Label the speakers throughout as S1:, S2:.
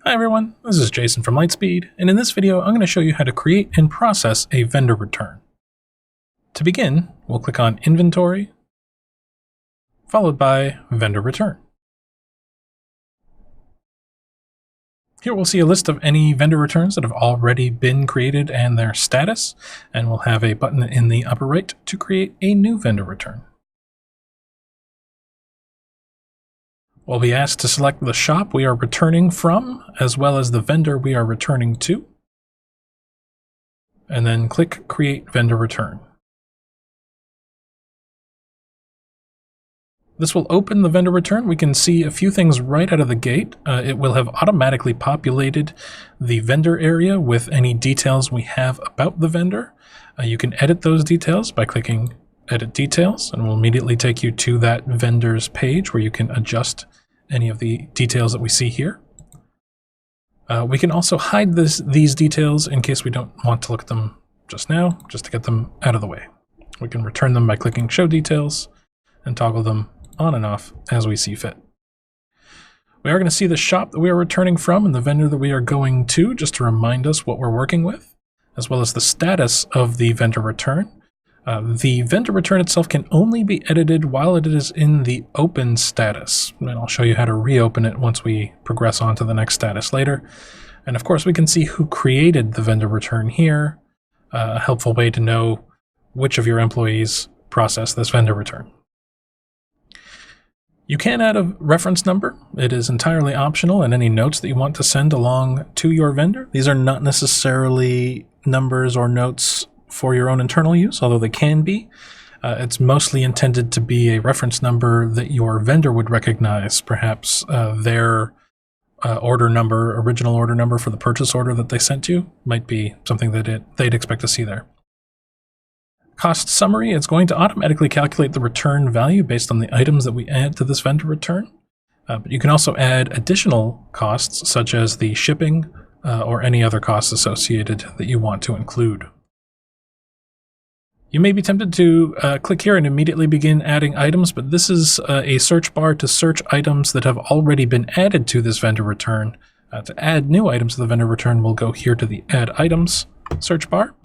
S1: Hi everyone, this is Jason from Lightspeed, and in this video I'm going to show you how to create and process a vendor return. To begin, we'll click on Inventory, followed by Vendor Return. Here we'll see a list of any vendor returns that have already been created and their status, and we'll have a button in the upper right to create a new vendor return. We'll be asked to select the shop we are returning from, as well as the vendor we are returning to, and then click Create Vendor Return. This will open the vendor return. We can see a few things right out of the gate. It will have automatically populated the vendor area with any details we have about the vendor. You can edit those details by clicking Edit Details, and we'll immediately take you to that vendor's page where you can adjust any of the details that we see here. We can also hide these details in case we don't want to look at them just now, just to get them out of the way. We can return them by clicking Show Details and toggle them on and off as we see fit. We are going to see the shop that we are returning from and the vendor that we are going to, just to remind us what we're working with, as well as the status of the vendor return. The vendor return itself can only be edited while it is in the open status, and I'll show you how to reopen it once we progress on to the next status later. And of course we can see who created the vendor return here, a helpful way to know which of your employees processed this vendor return. You can add a reference number. It is entirely optional, and any notes that you want to send along to your vendor. These are not necessarily numbers or notes for your own internal use, although they can be. It's mostly intended to be a reference number that your vendor would recognize, perhaps their order number, original order number for the purchase order that they sent you, might be something that they'd expect to see there. Cost summary, it's going to automatically calculate the return value based on the items that we add to this vendor return. But you can also add additional costs, such as the shipping or any other costs associated that you want to include. You may be tempted to click here and immediately begin adding items, but this is a search bar to search items that have already been added to this vendor return. To add new items to the vendor return, we'll go here to the Add Items search bar,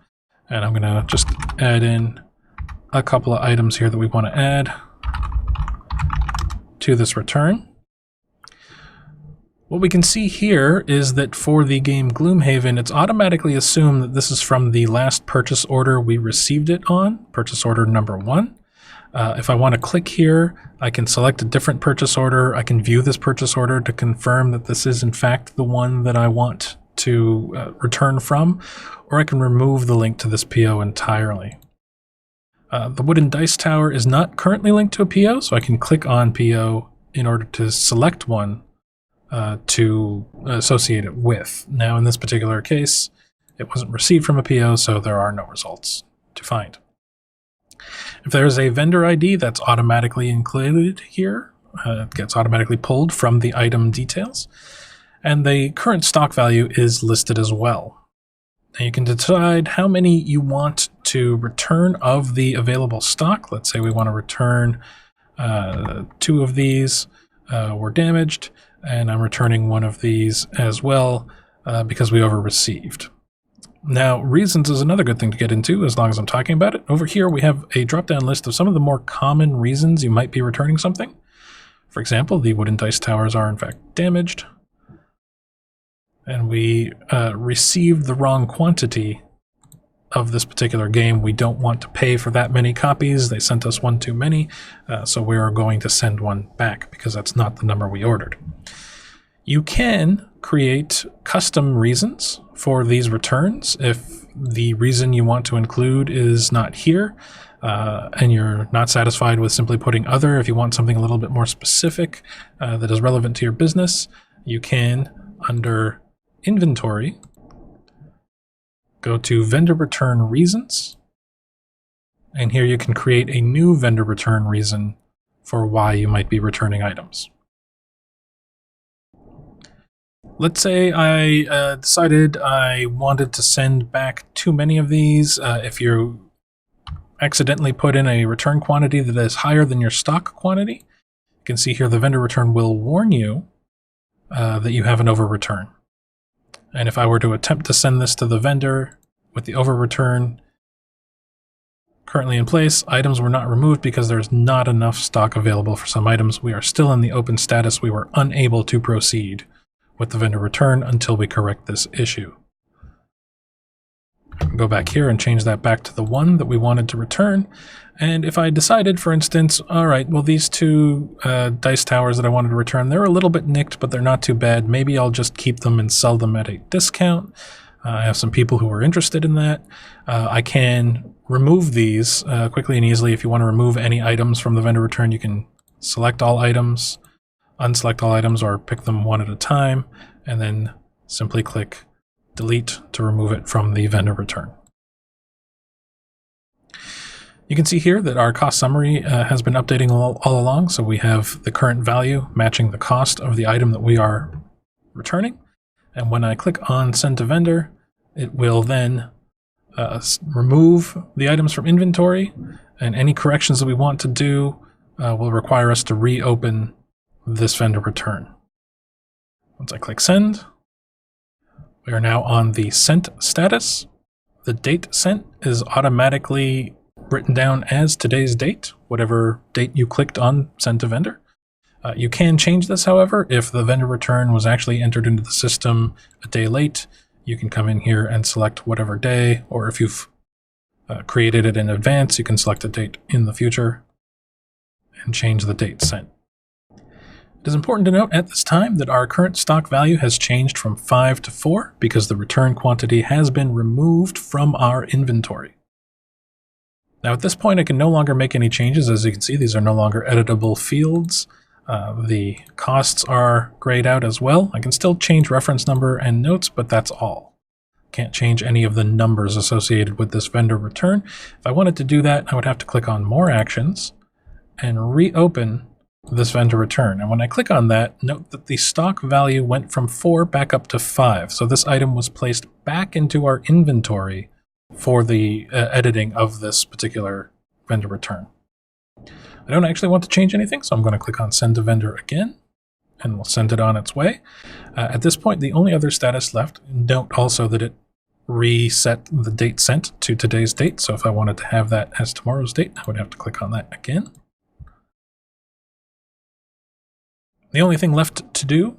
S1: and I'm going to just add in a couple of items here that we want to add to this return. What we can see here is that for the game Gloomhaven, it's automatically assumed that this is from the last purchase order we received it on, purchase order number 1. If I want to click here, I can select a different purchase order. I can view this purchase order to confirm that this is in fact the one that I want to return from, or I can remove the link to this PO entirely. The wooden dice tower is not currently linked to a PO, so I can click on PO in order to select one to associate it with. Now in this particular case, it wasn't received from a PO, so there are no results to find. If there is a vendor ID that's automatically included here, it gets automatically pulled from the item details, and the current stock value is listed as well. Now you can decide how many you want to return of the available stock. Let's say we want to return 2 of these were damaged, and I'm returning 1 of these as well because we over-received. Now, reasons is another good thing to get into as long as I'm talking about it. Over here we have a drop-down list of some of the more common reasons you might be returning something. For example, the wooden dice towers are in fact damaged, and we received the wrong quantity of this particular game. We don't want to pay for that many copies. They sent us 1 too many, so we are going to send 1 back because that's not the number we ordered. You can create custom reasons for these returns if the reason you want to include is not here, and you're not satisfied with simply putting other. If you want something a little bit more specific that is relevant to your business, you can, under Inventory, go to Vendor Return Reasons, and here you can create a new vendor return reason for why you might be returning items. Let's say I decided I wanted to send back too many of these. If you accidentally put in a return quantity that is higher than your stock quantity, you can see here the vendor return will warn you that you have an over return. And if I were to attempt to send this to the vendor with the over return currently in place, items were not removed because there's not enough stock available for some items. We are still in the open status. We were unable to proceed with the vendor return until we correct this issue. I can go back here and change that back to the one that we wanted to return. And if I decided, for instance, all right, well, these two dice towers that I wanted to return, they're a little bit nicked, but they're not too bad. Maybe I'll just keep them and sell them at a discount. I have some people who are interested in that. I can remove these quickly and easily. If you want to remove any items from the vendor return, you can select all items, unselect all items, or pick them one at a time, and then simply click delete to remove it from the vendor return. You can see here that our cost summary has been updating all along, so we have the current value matching the cost of the item that we are returning. And when I click on Send to Vendor, it will then remove the items from inventory, and any corrections that we want to do will require us to reopen this vendor return. Once I click Send, we are now on the sent status. The date sent is automatically written down as today's date, whatever date you clicked on Send to Vendor. You can change this, however, if the vendor return was actually entered into the system a day late. You can come in here and select whatever day, or if you've created it in advance, you can select a date in the future and change the date sent. It is important to note at this time that our current stock value has changed from 5 to 4 because the return quantity has been removed from our inventory. Now at this point I can no longer make any changes. As you can see, these are no longer editable fields. The costs are grayed out as well. I can still change reference number and notes, but that's all. Can't change any of the numbers associated with this vendor return. If I wanted to do that, I would have to click on More Actions and reopen this vendor return. And when I click on that, note that the stock value went from 4 back up to 5. So this item was placed back into our inventory for the editing of this particular vendor return. I don't actually want to change anything, so I'm going to click on Send to Vendor again, and we'll send it on its way. At this point, the only other status left, note also that it reset the date sent to today's date. So if I wanted to have that as tomorrow's date, I would have to click on that again. The only thing left to do,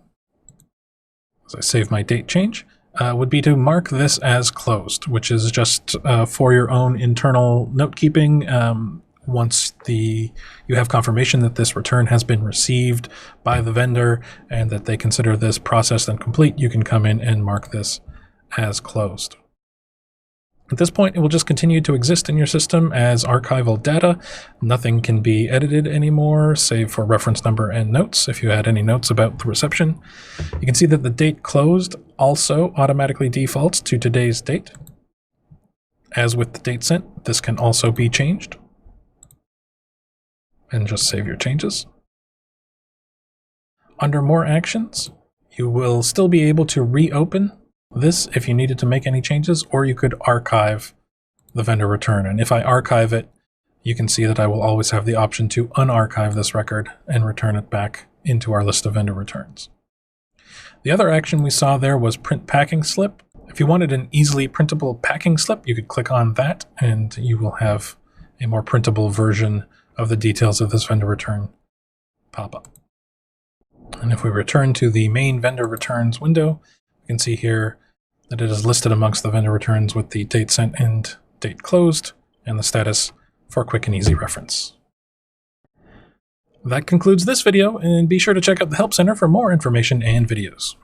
S1: as I save my date change, would be to mark this as closed, which is just for your own internal note-keeping. Once you have confirmation that this return has been received by the vendor and that they consider this processed and complete, you can come in and mark this as closed. At this point, it will just continue to exist in your system as archival data. Nothing can be edited anymore, save for reference number and notes if you had any notes about the reception. You can see that the date closed also automatically defaults to today's date. As with the date sent, this can also be changed. And just save your changes. Under More Actions, you will still be able to reopen this if you needed to make any changes, or you could archive the vendor return. And if I archive it, you can see that I will always have the option to unarchive this record and return it back into our list of vendor returns. The other action we saw there was Print Packing Slip. If you wanted an easily printable packing slip, you could click on that and you will have a more printable version of the details of this vendor return pop up. And if we return to the main vendor returns window, you can see here that it is listed amongst the vendor returns with the date sent and date closed and the status for quick and easy reference. That concludes this video, and be sure to check out the Help Center for more information and videos.